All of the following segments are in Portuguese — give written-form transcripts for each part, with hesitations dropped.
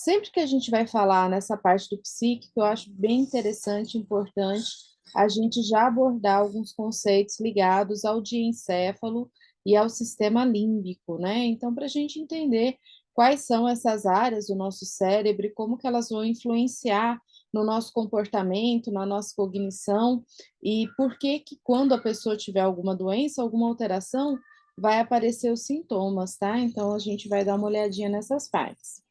Sempre que a gente vai falar nessa parte do psíquico, eu acho bem interessante, importante, a gente já abordar alguns conceitos ligados ao diencéfalo e ao sistema límbico, né? Então, para a gente entender quais são essas áreas do nosso cérebro e como que elas vão influenciar no nosso comportamento, na nossa cognição, e por que que quando a pessoa tiver alguma doença, alguma alteração, vai aparecer os sintomas, tá? Então, a gente vai dar uma olhadinha nessas partes.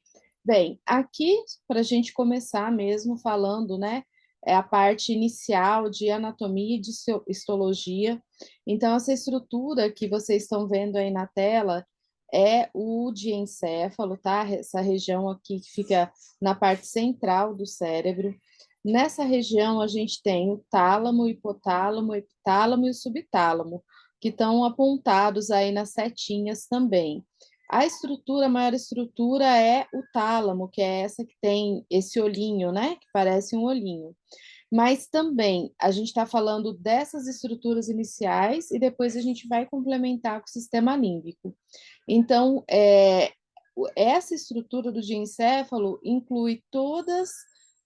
Bem, aqui, para a gente começar mesmo falando, né, é a parte inicial de anatomia e de histologia. Então, essa estrutura que vocês estão vendo aí na tela é o diencéfalo, tá? Essa região aqui que fica na parte central do cérebro. Nessa região, a gente tem o tálamo, o hipotálamo, o epitálamo e o subtálamo, que estão apontados aí nas setinhas também. A maior estrutura é o tálamo, que é essa que tem esse olhinho, né? Que parece um olhinho. Mas também a gente está falando dessas estruturas iniciais e depois a gente vai complementar com o sistema límbico. Então, essa estrutura do diencéfalo inclui todas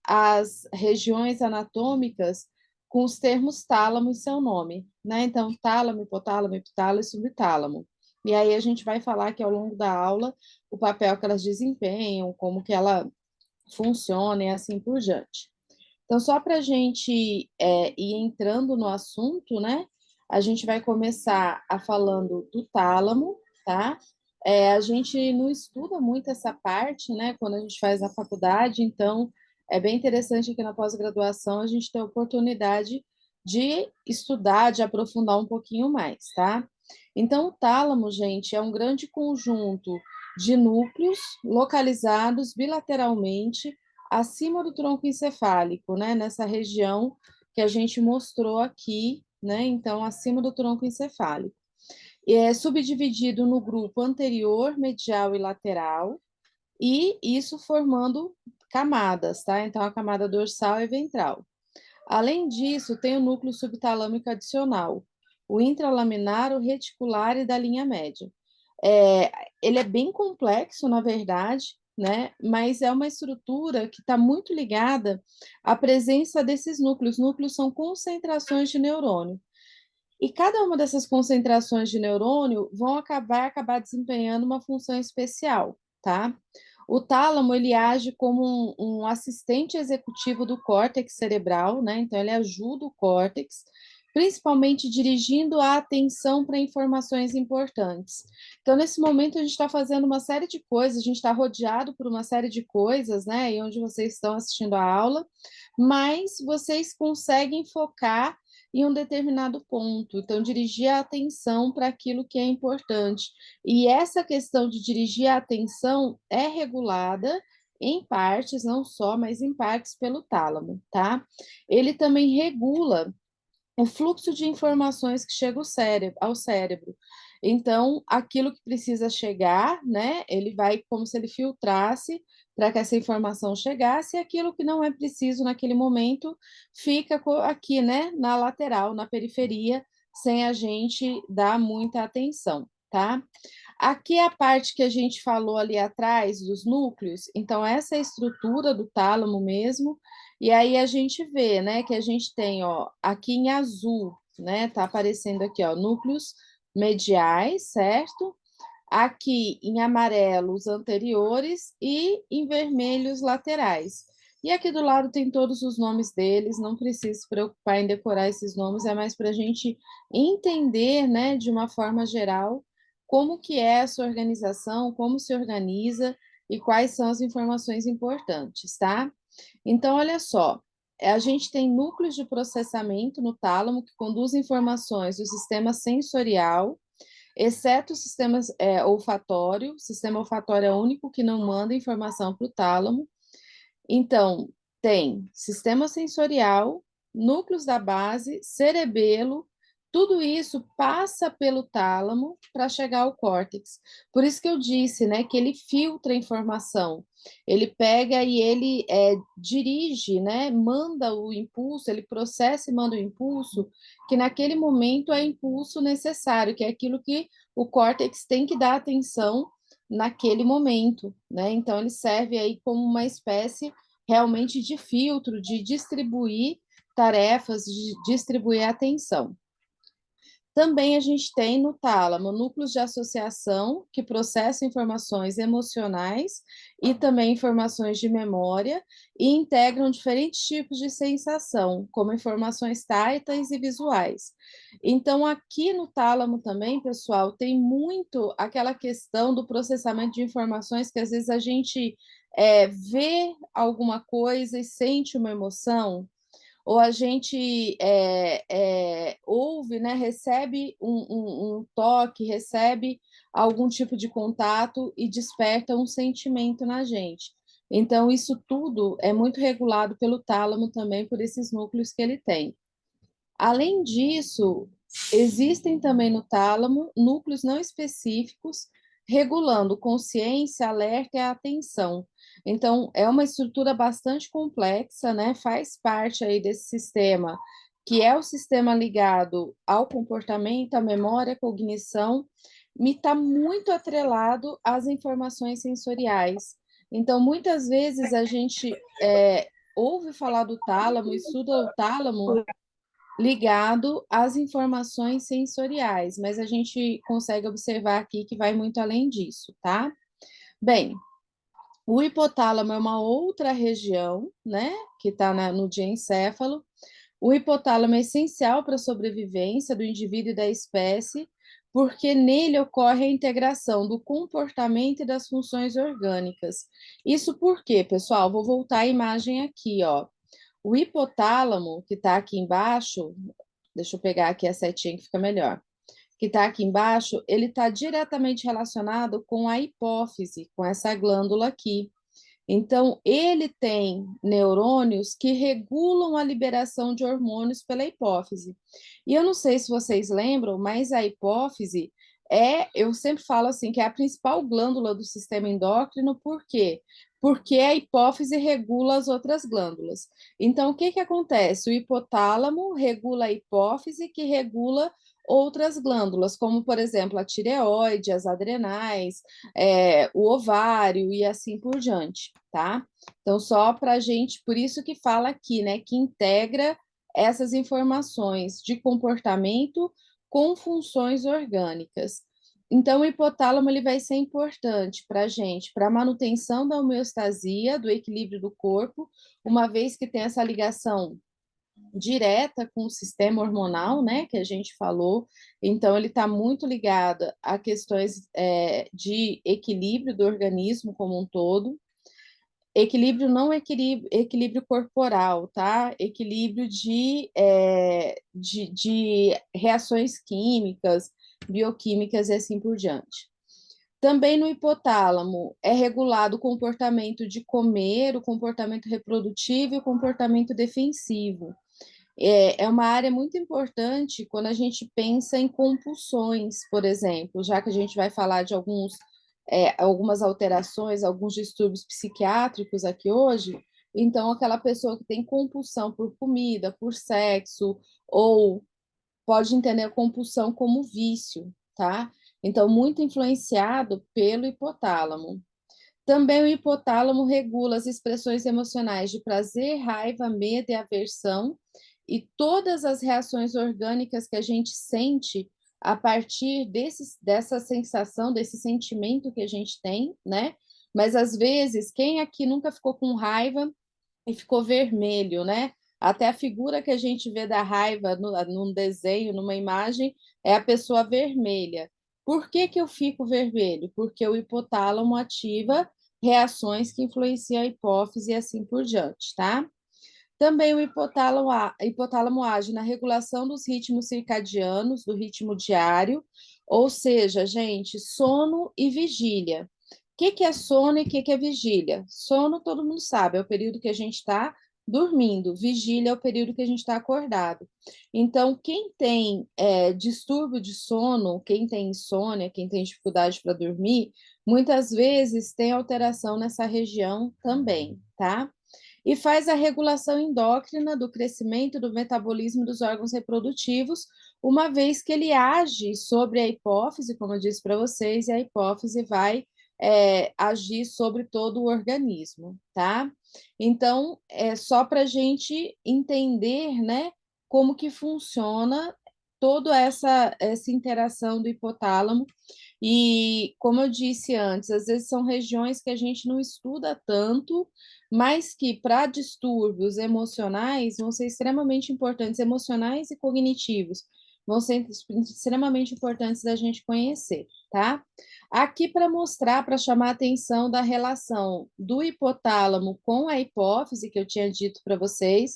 as regiões anatômicas com os termos tálamo em seu nome, né? Então, tálamo, hipotálamo, epitálamo e subtálamo. E aí a gente vai falar que ao longo da aula o papel que elas desempenham, como que ela funciona e assim por diante. Então, só para a gente ir entrando no assunto, né? A gente vai começar falando do tálamo, tá? A gente não estuda muito essa parte, né? Quando a gente faz na faculdade, então é bem interessante aqui na pós-graduação a gente ter a oportunidade de estudar, de aprofundar um pouquinho mais, tá? Então, o tálamo, gente, é um grande conjunto de núcleos localizados bilateralmente acima do tronco encefálico, né? Nessa região que a gente mostrou aqui, né? Então, acima do tronco encefálico. E é subdividido no grupo anterior, medial e lateral, e isso formando camadas, tá? Então, a camada dorsal e ventral. Além disso, tem o núcleo subtalâmico adicional, o intralaminar, o reticular e da linha média. É, ele é bem complexo, na verdade, né? Mas é uma estrutura que está muito ligada à presença desses núcleos. Núcleos são concentrações de neurônio. E cada uma dessas concentrações de neurônio vão acabar desempenhando uma função especial, tá? O tálamo, ele age como um assistente executivo do córtex cerebral, né? Então, ele ajuda o córtex, principalmente dirigindo a atenção para informações importantes. Então, nesse momento, a gente está fazendo uma série de coisas, a gente está rodeado por uma série de coisas, né? E onde vocês estão assistindo a aula, mas vocês conseguem focar em um determinado ponto. Então, dirigir a atenção para aquilo que é importante. E essa questão de dirigir a atenção é regulada em partes, não só, mas em partes pelo tálamo, tá? Ele também regula o fluxo de informações que chega ao cérebro. Então, aquilo que precisa chegar, né, ele vai como se ele filtrasse para que essa informação chegasse, e aquilo que não é preciso naquele momento fica aqui, né, na lateral, na periferia, sem a gente dar muita atenção, tá? Aqui é a parte que a gente falou ali atrás dos núcleos, então essa é a estrutura do tálamo mesmo, e aí a gente vê, né, que a gente tem, ó, aqui em azul, né, tá aparecendo aqui, ó, núcleos mediais, certo? Aqui em amarelo os anteriores e em vermelho os laterais. E aqui do lado tem todos os nomes deles, não precisa se preocupar em decorar esses nomes, é mais para a gente entender, né, de uma forma geral, como que é essa organização, como se organiza e quais são as informações importantes, tá? Então, olha só, a gente tem núcleos de processamento no tálamo que conduzem informações do sistema sensorial, exceto o sistema olfatório. O sistema olfatório é o único que não manda informação para o tálamo. Então, tem sistema sensorial, núcleos da base, cerebelo, tudo isso passa pelo tálamo para chegar ao córtex. Por isso que eu disse, né, que ele filtra a informação. Ele pega e ele dirige, né, manda o impulso, ele processa e manda o impulso, que naquele momento é impulso necessário, que é aquilo que o córtex tem que dar atenção naquele momento, né? Então, ele serve aí como uma espécie realmente de filtro, de distribuir tarefas, de distribuir atenção. Também a gente tem no tálamo núcleos de associação que processam informações emocionais e também informações de memória e integram diferentes tipos de sensação, como informações táteis e visuais. Então, aqui no tálamo também, pessoal, tem muito aquela questão do processamento de informações que às vezes a gente vê alguma coisa e sente uma emoção, ou a gente ouve, né, recebe um toque, recebe algum tipo de contato e desperta um sentimento na gente. Então, isso tudo é muito regulado pelo tálamo também, por esses núcleos que ele tem. Além disso, existem também no tálamo núcleos não específicos regulando consciência, alerta e atenção. Então, é uma estrutura bastante complexa, né? Faz parte aí desse sistema, que é o sistema ligado ao comportamento, à memória, à cognição, e está muito atrelado às informações sensoriais. Então, muitas vezes a gente ouve falar do tálamo, estuda o tálamo ligado às informações sensoriais, mas a gente consegue observar aqui que vai muito além disso, tá? Bem, o hipotálamo é uma outra região, né, que está no diencéfalo. O hipotálamo é essencial para a sobrevivência do indivíduo e da espécie, porque nele ocorre a integração do comportamento e das funções orgânicas. Isso por quê, pessoal? Vou voltar a imagem aqui, ó. O hipotálamo, que está aqui embaixo, deixa eu pegar aqui a setinha que fica melhor, que está aqui embaixo, ele está diretamente relacionado com a hipófise, com essa glândula aqui. Então, ele tem neurônios que regulam a liberação de hormônios pela hipófise. E eu não sei se vocês lembram, mas a hipófise eu sempre falo assim, que é a principal glândula do sistema endócrino, por quê? Porque a hipófise regula as outras glândulas. Então, o que que acontece? O hipotálamo regula a hipófise, que regula outras glândulas, como, por exemplo, a tireoide, as adrenais, o ovário e assim por diante, tá? Então, só para a gente, por isso que fala aqui, né, que integra essas informações de comportamento com funções orgânicas. Então, o hipotálamo ele vai ser importante para a gente, para a manutenção da homeostasia, do equilíbrio do corpo, uma vez que tem essa ligação direta com o sistema hormonal, né, que a gente falou. Então, ele está muito ligado a questões de equilíbrio do organismo como um todo. Equilíbrio não equilíbrio corporal, tá? Equilíbrio de reações químicas, bioquímicas e assim por diante. Também no hipotálamo é regulado o comportamento de comer, o comportamento reprodutivo e o comportamento defensivo. É uma área muito importante quando a gente pensa em compulsões, por exemplo, já que a gente vai falar de algumas alterações, alguns distúrbios psiquiátricos aqui hoje. Então, aquela pessoa que tem compulsão por comida, por sexo, ou pode entender a compulsão como vício, tá? Então, muito influenciado pelo hipotálamo. Também o hipotálamo regula as expressões emocionais de prazer, raiva, medo e aversão, e todas as reações orgânicas que a gente sente a partir dessa sensação, desse sentimento que a gente tem, né? Mas às vezes, quem aqui nunca ficou com raiva e ficou vermelho, né? Até a figura que a gente vê da raiva num desenho, numa imagem, é a pessoa vermelha. Por que que eu fico vermelho? Porque o hipotálamo ativa reações que influenciam a hipófise e assim por diante, tá? Também o hipotálamo age na regulação dos ritmos circadianos, do ritmo diário, ou seja, gente, sono e vigília. O que que é sono e o que que é vigília? Sono, todo mundo sabe, é o período que a gente está dormindo. Vigília é o período que a gente está acordado. Então, quem tem distúrbio de sono, quem tem insônia, quem tem dificuldade para dormir, muitas vezes tem alteração nessa região também, tá? E faz a regulação endócrina do crescimento do metabolismo dos órgãos reprodutivos, uma vez que ele age sobre a hipófise, como eu disse para vocês, e a hipófise vai agir sobre todo o organismo, tá? Então, é só para a gente entender, né, como que funciona toda essa interação do hipotálamo. E, como eu disse antes, às vezes são regiões que a gente não estuda tanto, mas que para distúrbios emocionais vão ser extremamente importantes, emocionais e cognitivos, vão ser extremamente importantes da gente conhecer, tá? Aqui para mostrar, para chamar a atenção da relação do hipotálamo com a hipófise, que eu tinha dito para vocês.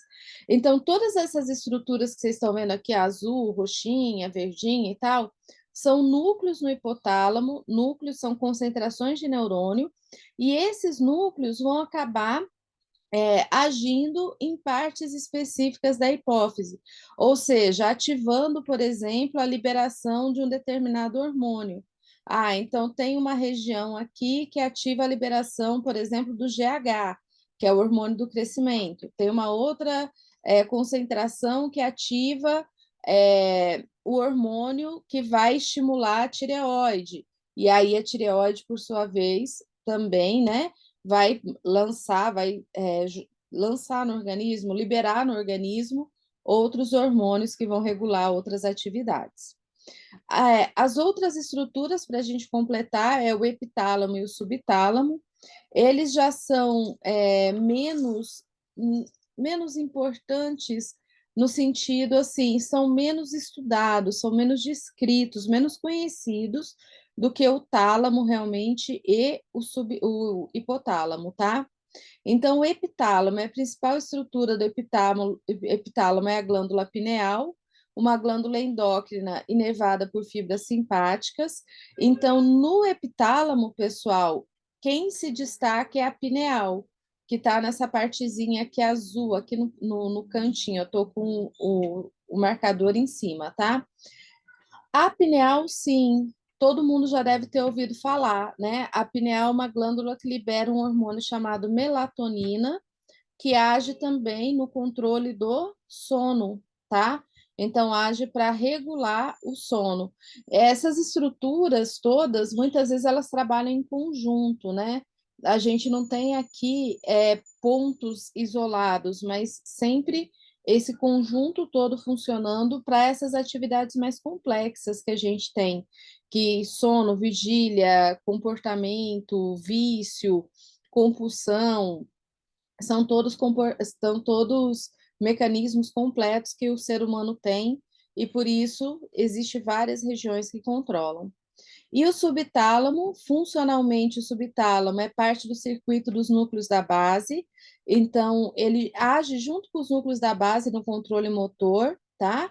Então, todas essas estruturas que vocês estão vendo aqui, azul, roxinha, verdinha e tal, são núcleos no hipotálamo, núcleos são concentrações de neurônio, e esses núcleos vão acabar agindo em partes específicas da hipófise, ou seja, ativando, por exemplo, a liberação de um determinado hormônio. Ah, então tem uma região aqui que ativa a liberação, por exemplo, do GH, que é o hormônio do crescimento. Tem uma outra concentração que ativa o hormônio que vai estimular a tireoide. E aí a tireoide, por sua vez, também, né, vai lançar no organismo, liberar no organismo outros hormônios que vão regular outras atividades. As outras estruturas, para a gente completar, é o epitálamo e o subtálamo. Eles já são menos importantes no sentido assim, são menos estudados, são menos descritos, menos conhecidos do que o tálamo realmente e o hipotálamo, tá? Então, o epitálamo é a principal estrutura do epitálamo é a glândula pineal, uma glândula endócrina inervada por fibras simpáticas. Então, no epitálamo, pessoal, quem se destaca é a pineal, que está nessa partezinha aqui azul, aqui no cantinho. Eu estou com o marcador em cima, tá? A pineal, sim, todo mundo já deve ter ouvido falar, né? A pineal é uma glândula que libera um hormônio chamado melatonina, que age também no controle do sono, tá? Então, age para regular o sono. Essas estruturas todas, muitas vezes, elas trabalham em conjunto, né? A gente não tem aqui pontos isolados, mas sempre esse conjunto todo funcionando para essas atividades mais complexas que a gente tem, que sono, vigília, comportamento, vício, compulsão, são todos mecanismos completos que o ser humano tem, e por isso existem várias regiões que controlam. E o subtálamo, funcionalmente, o subtálamo é parte do circuito dos núcleos da base, então ele age junto com os núcleos da base no controle motor, tá?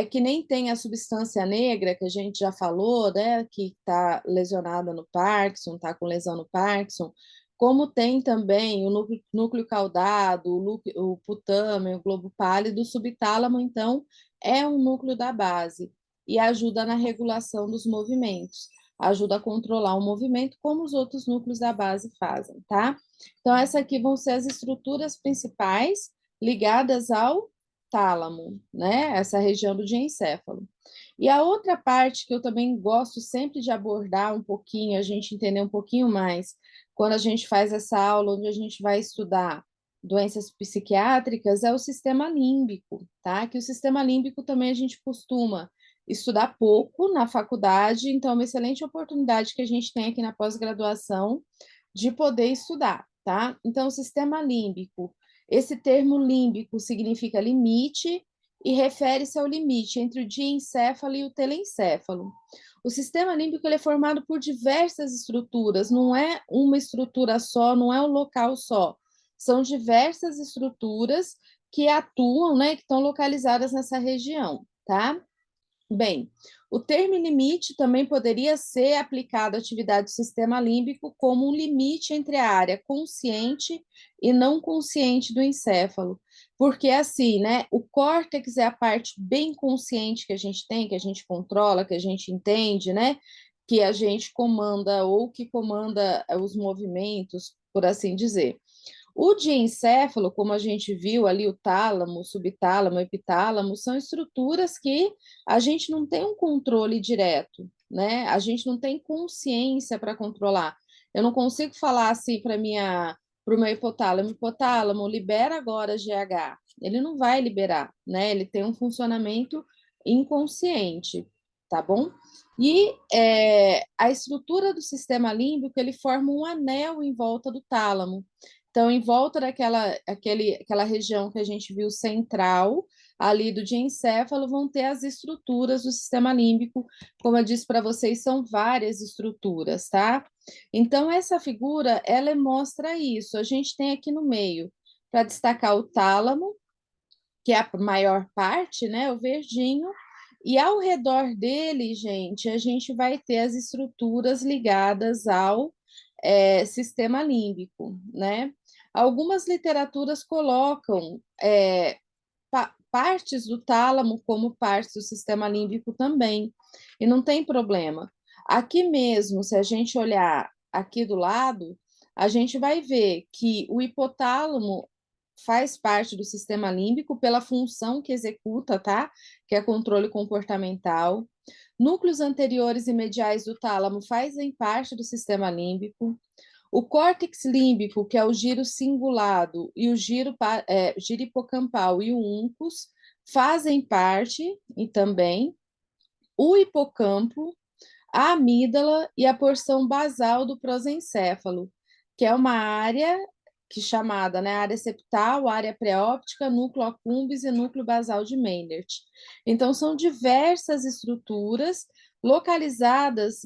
Que nem tem a substância negra, que a gente já falou, né? Que está lesionada no Parkinson, está com lesão no Parkinson, como tem também o núcleo caudado, o putâmen, o globo pálido, o subtálamo, então, é um núcleo da base e ajuda na regulação dos movimentos, ajuda a controlar o movimento, como os outros núcleos da base fazem, tá? Então, essas aqui vão ser as estruturas principais ligadas ao tálamo, né? Essa região do diencéfalo. E a outra parte que eu também gosto sempre de abordar um pouquinho, a gente entender um pouquinho mais, quando a gente faz essa aula onde a gente vai estudar doenças psiquiátricas, é o sistema límbico, tá? Que o sistema límbico também a gente costuma estudar pouco na faculdade, então é uma excelente oportunidade que a gente tem aqui na pós-graduação de poder estudar, tá? Então, o sistema límbico, esse termo límbico significa limite e refere-se ao limite entre o diencéfalo e o telencéfalo. O sistema límbico ele é formado por diversas estruturas, não é uma estrutura só, não é um local só. São diversas estruturas que atuam, né, que estão localizadas nessa região, tá? Bem, o termo limite também poderia ser aplicado à atividade do sistema límbico como um limite entre a área consciente e não consciente do encéfalo, porque assim, né, o córtex é a parte bem consciente que a gente tem, que a gente controla, que a gente entende, né, que a gente comanda ou que comanda os movimentos, por assim dizer. O diencéfalo, como a gente viu ali, o tálamo, o subtálamo, o epitálamo, são estruturas que a gente não tem um controle direto, né? A gente não tem consciência para controlar. Eu não consigo falar assim para o meu hipotálamo, libera agora GH. Ele não vai liberar, né? Ele tem um funcionamento inconsciente, tá bom? E a estrutura do sistema límbico, ele forma um anel em volta do tálamo. Então, em volta aquela região que a gente viu central, ali do diencéfalo, vão ter as estruturas do sistema límbico. Como eu disse para vocês, são várias estruturas, tá? Então, essa figura, ela mostra isso. A gente tem aqui no meio, para destacar o tálamo, que é a maior parte, né? O verdinho. E ao redor dele, gente, a gente vai ter as estruturas ligadas ao sistema límbico, né? Algumas literaturas colocam partes do tálamo como partes do sistema límbico também, e não tem problema. Aqui mesmo, se a gente olhar aqui do lado, a gente vai ver que o hipotálamo faz parte do sistema límbico pela função que executa, tá? Que é controle comportamental. Núcleos anteriores e mediais do tálamo fazem parte do sistema límbico. O córtex límbico, que é o giro cingulado, e o giro hipocampal e o uncus fazem parte, e também o hipocampo, a amígdala e a porção basal do prosencéfalo, que é uma área chamada, né, área septal, área pré-óptica, núcleo accumbens e núcleo basal de Meynert. Então, são diversas estruturas localizadas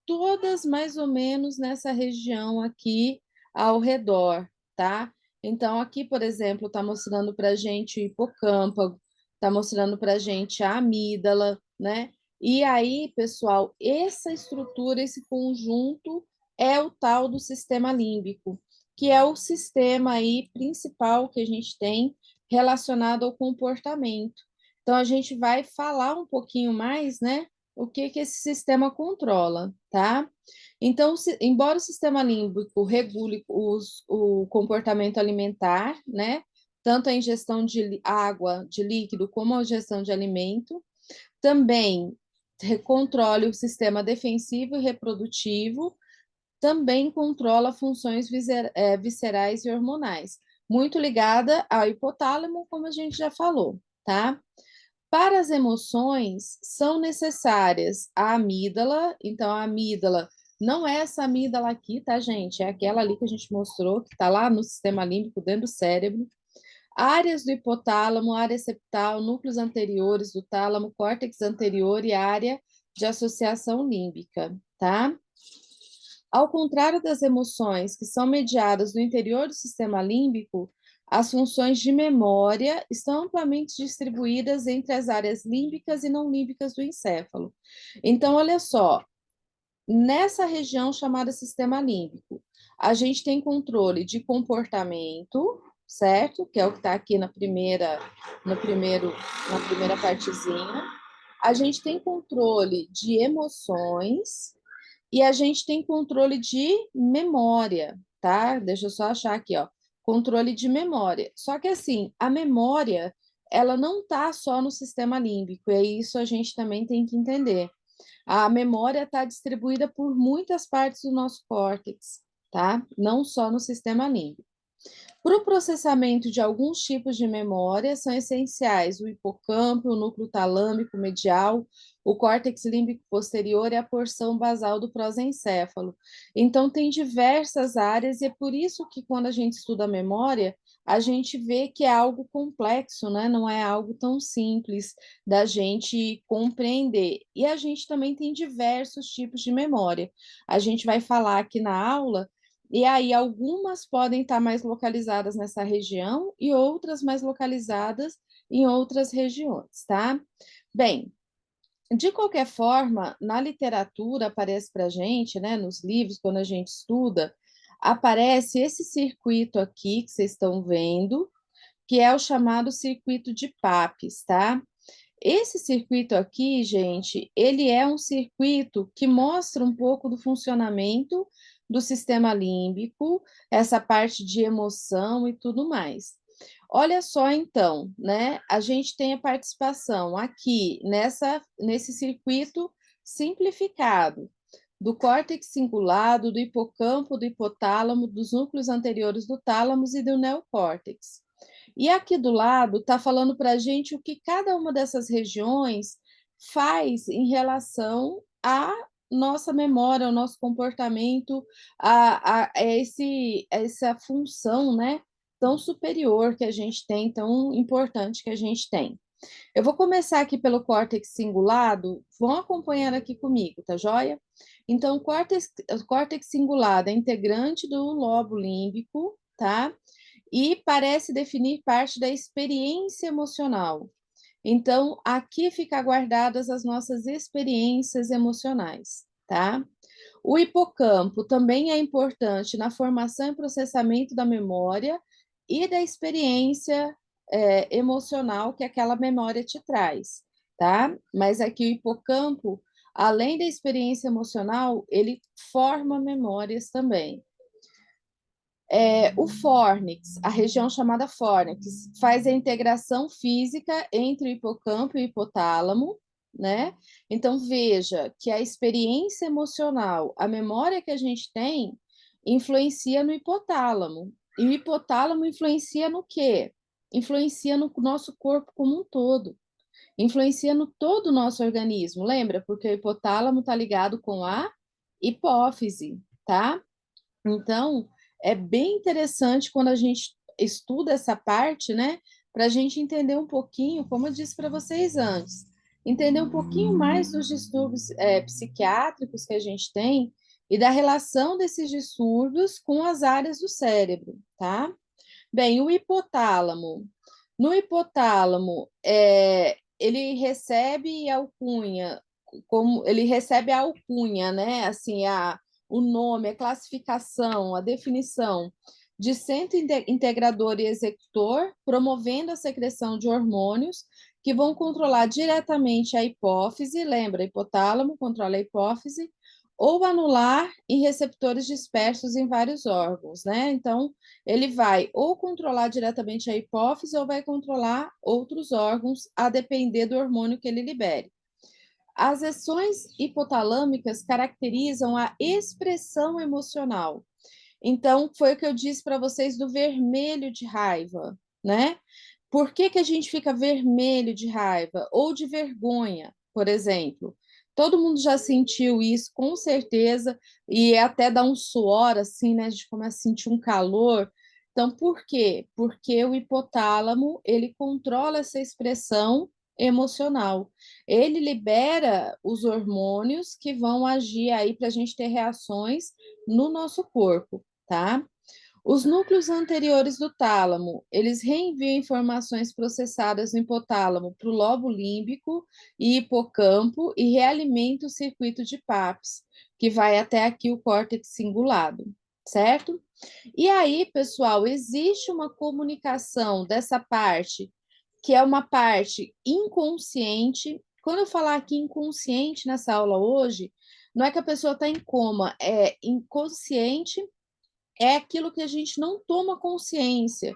todas mais ou menos nessa região aqui ao redor, tá? Então, aqui, por exemplo, está mostrando para a gente o hipocampo, está mostrando para a gente a amígdala, né? E aí, pessoal, essa estrutura, esse conjunto é o tal do sistema límbico, que é o sistema aí principal que a gente tem relacionado ao comportamento. Então, a gente vai falar um pouquinho mais, né, o que esse sistema controla, tá? Então, embora o sistema límbico regule o comportamento alimentar, né, tanto a ingestão de água, de líquido, como a ingestão de alimento, também controle o sistema defensivo e reprodutivo, também controla funções viscerais e hormonais, muito ligada ao hipotálamo, como a gente já falou, tá? Para as emoções, são necessárias a amígdala, então a amígdala não é essa amígdala aqui, tá, gente? É aquela ali que a gente mostrou, que está lá no sistema límbico, dentro do cérebro. Áreas do hipotálamo, área septal, núcleos anteriores do tálamo, córtex anterior e área de associação límbica, tá? Ao contrário das emoções que são mediadas no interior do sistema límbico, as funções de memória estão amplamente distribuídas entre as áreas límbicas e não límbicas do encéfalo. Então, olha só, nessa região chamada sistema límbico, a gente tem controle de comportamento, certo? Que é o que está aqui na primeira partezinha. A gente tem controle de emoções, e a gente tem controle de memória, tá? Deixa eu só achar aqui, ó. Controle de memória. Só que assim, a memória, ela não tá só no sistema límbico, e isso a gente também tem que entender. A memória está distribuída por muitas partes do nosso córtex, tá? Não só no sistema límbico. Para o processamento de alguns tipos de memória, são essenciais o hipocampo, o núcleo talâmico medial, o córtex límbico posterior e a porção basal do prosencéfalo. Então, tem diversas áreas, e é por isso que, quando a gente estuda a memória, a gente vê que é algo complexo, né? Não é algo tão simples da gente compreender. E a gente também tem diversos tipos de memória. A gente vai falar aqui na aula e aí, algumas podem estar mais localizadas nessa região e outras mais localizadas em outras regiões, tá? Bem, de qualquer forma, na literatura aparece para a gente, né, nos livros, quando a gente estuda, aparece esse circuito aqui que vocês estão vendo, que é o chamado circuito de Papez, tá? Esse circuito aqui, gente, ele é um circuito que mostra um pouco do funcionamento do sistema límbico, essa parte de emoção e tudo mais. Olha só, então, né? A gente tem a participação aqui nesse circuito simplificado do córtex cingulado, do hipocampo, do hipotálamo, dos núcleos anteriores do tálamo e do neocórtex. E aqui do lado está falando para a gente o que cada uma dessas regiões faz em relação à nossa memória, ao nosso comportamento, essa função, né, tão superior que a gente tem, tão importante que a gente tem. Eu vou começar aqui pelo córtex cingulado, vão acompanhar aqui comigo, tá joia? Então, o córtex cingulado é integrante do lobo límbico, tá? E parece definir parte da experiência emocional. Então, aqui ficam guardadas as nossas experiências emocionais, tá? O hipocampo também é importante na formação e processamento da memória e da experiência emocional que aquela memória te traz, tá? Mas aqui o hipocampo, além da experiência emocional, ele forma memórias também. O fórnix, a região chamada fórnix, faz a integração física entre o hipocampo e o hipotálamo, né? Então, veja que a experiência emocional, a memória que a gente tem, influencia no hipotálamo. E o hipotálamo influencia no quê? Influencia no nosso corpo como um todo. Influencia no todo o nosso organismo, lembra? Porque o hipotálamo está ligado com a hipófise, tá? Então, é bem interessante quando a gente estuda essa parte, né? Para a gente entender um pouquinho, como eu disse para vocês antes, entender um pouquinho mais dos distúrbios psiquiátricos que a gente tem e da relação desses distúrbios com as áreas do cérebro, tá? Bem, o hipotálamo. No hipotálamo, ele recebe alcunha, como ele recebe a alcunha, né? Assim, o nome, a classificação, a definição de centro integrador e executor, promovendo a secreção de hormônios que vão controlar diretamente a hipófise, lembra, hipotálamo controla a hipófise, ou anular em receptores dispersos em vários órgãos, né? Então, ele vai ou controlar diretamente a hipófise ou vai controlar outros órgãos, a depender do hormônio que ele libere. As ações hipotalâmicas caracterizam a expressão emocional. Então, foi o que eu disse para vocês do vermelho de raiva, né? Por que a gente fica vermelho de raiva ou de vergonha, por exemplo? Todo mundo já sentiu isso, com certeza, e até dá um suor, assim, né? A gente começa a sentir um calor. Então, por quê? Porque o hipotálamo, ele controla essa expressão emocional. Ele libera os hormônios que vão agir aí para a gente ter reações no nosso corpo, tá? Os núcleos anteriores do tálamo, eles reenviam informações processadas no hipotálamo para o lobo límbico e hipocampo e realimentam o circuito de Papez, que vai até aqui o córtex cingulado, certo? E aí, pessoal, existe uma comunicação dessa parte, que é uma parte inconsciente. Quando eu falar aqui inconsciente nessa aula hoje, não é que a pessoa está em coma, é inconsciente, é aquilo que a gente não toma consciência,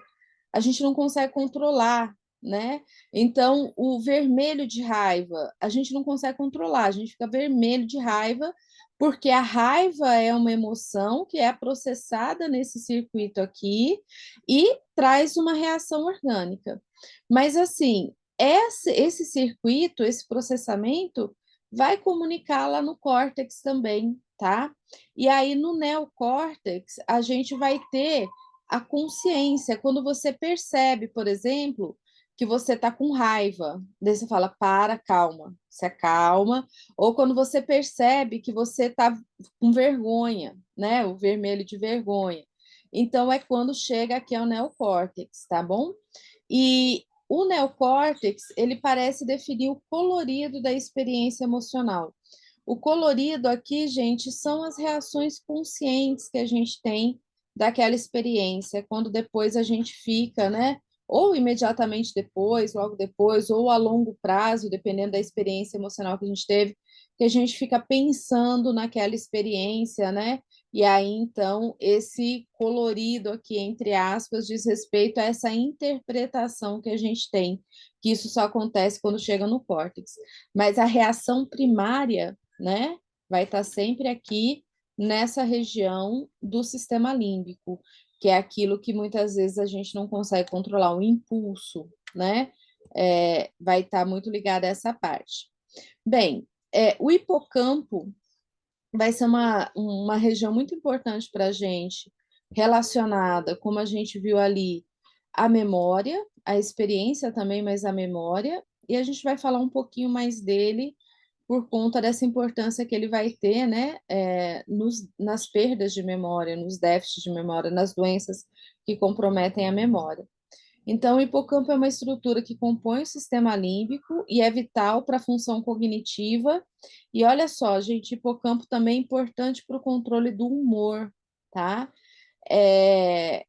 a gente não consegue controlar, né? Então, o vermelho de raiva, a gente não consegue controlar, a gente fica vermelho de raiva, porque a raiva é uma emoção que é processada nesse circuito aqui e traz uma reação orgânica. Mas, assim, esse circuito, esse processamento, vai comunicar lá no córtex também, tá? E aí, no neocórtex, a gente vai ter a consciência. Quando você percebe, por exemplo, que você está com raiva, daí você fala, para, calma, se acalma. Ou quando você percebe que você está com vergonha, né? O vermelho de vergonha. Então, é quando chega aqui ao neocórtex, tá bom? E o neocórtex, ele parece definir o colorido da experiência emocional. O colorido aqui, gente, são as reações conscientes que a gente tem daquela experiência, quando depois a gente fica, né? Ou imediatamente depois, logo depois, ou a longo prazo, dependendo da experiência emocional que a gente teve, que a gente fica pensando naquela experiência, né? E aí, então, esse colorido aqui, entre aspas, diz respeito a essa interpretação que a gente tem, que isso só acontece quando chega no córtex. Mas a reação primária, né? vai estar sempre aqui nessa região do sistema límbico, que é aquilo que muitas vezes a gente não consegue controlar, o impulso, né? Vai estar muito ligado a essa parte. Bem, o hipocampo vai ser uma região muito importante para a gente, relacionada, como a gente viu ali, à memória, à experiência também, mas à memória, e a gente vai falar um pouquinho mais dele por conta dessa importância que ele vai ter, né, nas perdas de memória, nos déficits de memória, nas doenças que comprometem a memória. Então, o hipocampo é uma estrutura que compõe o sistema límbico e é vital para a função cognitiva. E olha só, gente, hipocampo também é importante para o controle do humor, tá? É,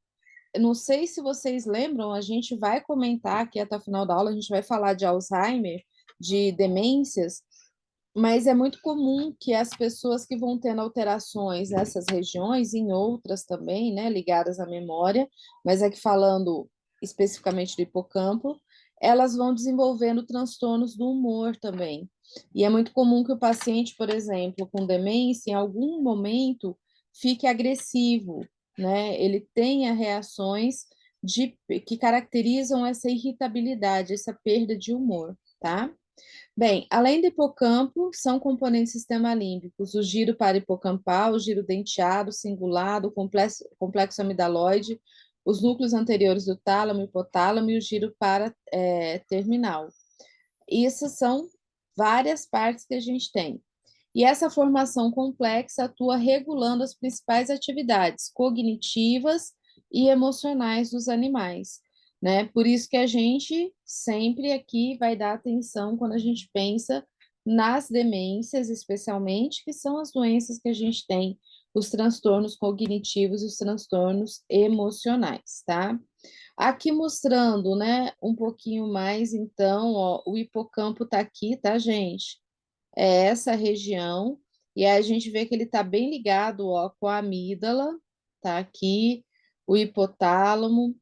não sei se vocês lembram, a gente vai comentar aqui até o final da aula, a gente vai falar de Alzheimer, de demências, mas é muito comum que as pessoas que vão tendo alterações nessas regiões, em outras também, né, ligadas à memória, mas aqui falando especificamente do hipocampo, elas vão desenvolvendo transtornos do humor também. E é muito comum que o paciente, por exemplo, com demência, em algum momento, fique agressivo, né? Ele tenha reações que caracterizam essa irritabilidade, essa perda de humor, tá? Bem, além do hipocampo, são componentes do sistema límbico, o giro parahipocampal, o giro denteado, cingulado, o complexo amidaloide, os núcleos anteriores do tálamo, hipotálamo e o giro paraterminal. Isso são várias partes que a gente tem. E essa formação complexa atua regulando as principais atividades cognitivas e emocionais dos animais, né? Por isso que a gente sempre aqui vai dar atenção quando a gente pensa nas demências, especialmente, que são as doenças que a gente tem, os transtornos cognitivos e os transtornos emocionais, tá? Aqui mostrando, né, um pouquinho mais, então, ó, o hipocampo tá aqui, tá, gente? É essa região, e aí a gente vê que ele está bem ligado, ó, com a amígdala, tá aqui, o hipotálamo,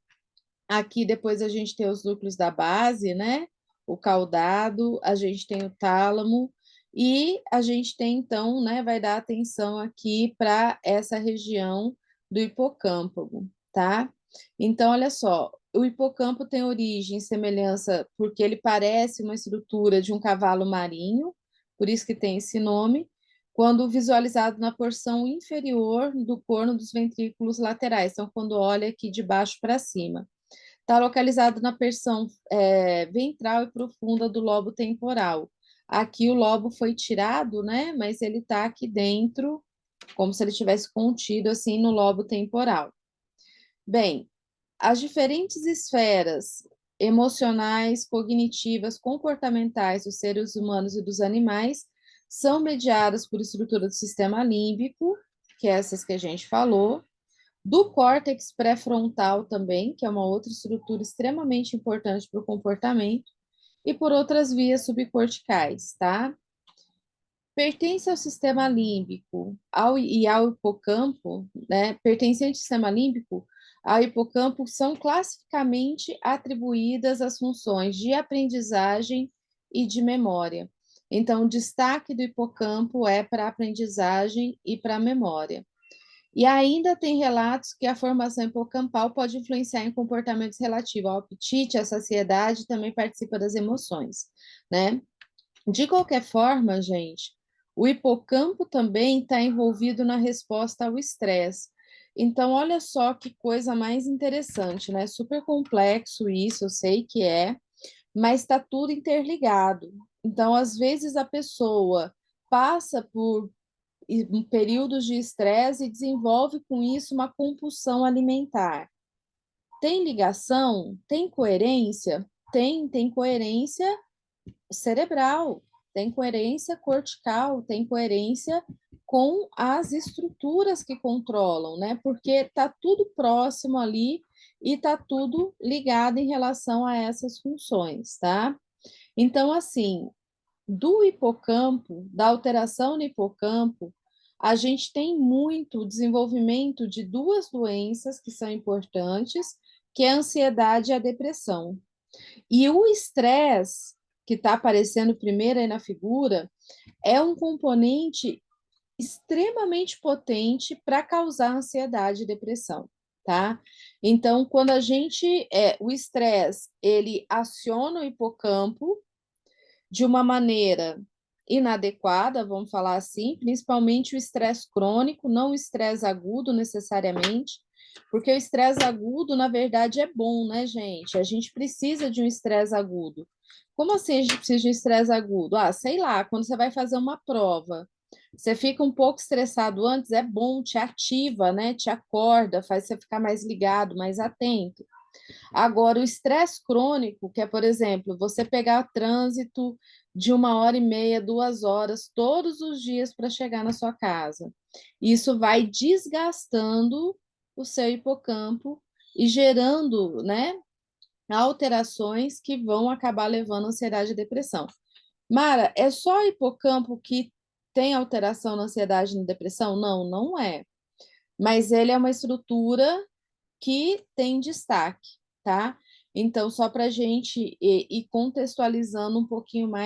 aqui depois a gente tem os núcleos da base, né? O caudado, a gente tem o tálamo, e a gente tem, então, né, vai dar atenção aqui para essa região do hipocampo, tá? Então, olha só, o hipocampo tem origem, semelhança, porque ele parece uma estrutura de um cavalo marinho, por isso que tem esse nome, quando visualizado na porção inferior do corno dos ventrículos laterais, então, quando olha aqui de baixo para cima. Está localizado na porção ventral e profunda do lobo temporal. Aqui o lobo foi tirado, né? Mas ele está aqui dentro, como se ele tivesse contido assim no lobo temporal. Bem, as diferentes esferas emocionais, cognitivas, comportamentais dos seres humanos e dos animais são mediadas por estrutura do sistema límbico, que é essas que a gente falou, do córtex pré-frontal também, que é uma outra estrutura extremamente importante para o comportamento, e por outras vias subcorticais, tá? Pertence ao sistema límbico e ao hipocampo, né? Pertencente ao sistema límbico, ao hipocampo são classificamente atribuídas as funções de aprendizagem e de memória. Então, o destaque do hipocampo é para a aprendizagem e para a memória. E ainda tem relatos que a formação hipocampal pode influenciar em comportamentos relativos ao apetite, à saciedade, e também participa das emoções, né? De qualquer forma, gente, o hipocampo também está envolvido na resposta ao estresse. Então, olha só que coisa mais interessante, né? Super complexo isso, eu sei que é, mas está tudo interligado. Então, às vezes, a pessoa passa por períodos de estresse e desenvolve com isso uma compulsão alimentar. Tem ligação? Tem coerência? Tem coerência cerebral, tem coerência cortical, tem coerência com as estruturas que controlam, né? Porque está tudo próximo ali e está tudo ligado em relação a essas funções, tá? Então, assim, do hipocampo, da alteração no hipocampo, a gente tem muito desenvolvimento de duas doenças que são importantes, que é a ansiedade e a depressão. E o estresse, que está aparecendo primeiro aí na figura, é um componente extremamente potente para causar ansiedade e depressão, tá? Então, quando o estresse, ele aciona o hipocampo de uma maneira inadequada, vamos falar assim, principalmente o estresse crônico, não o estresse agudo necessariamente, porque o estresse agudo, na verdade, é bom, né, gente? A gente precisa de um estresse agudo. Como assim a gente precisa de um estresse agudo? Ah, sei lá, quando você vai fazer uma prova, você fica um pouco estressado antes, é bom, te ativa, né? Te acorda, faz você ficar mais ligado, mais atento. Agora, o estresse crônico, que é, por exemplo, você pegar trânsito de 1 hora e meia, 2 horas, todos os dias para chegar na sua casa. Isso vai desgastando o seu hipocampo e gerando, né, alterações que vão acabar levando a ansiedade e depressão. Mara, é só o hipocampo que tem alteração na ansiedade e na depressão? Não, não é. Mas ele é uma estrutura que tem destaque, tá? Então, só para a gente ir contextualizando um pouquinho mais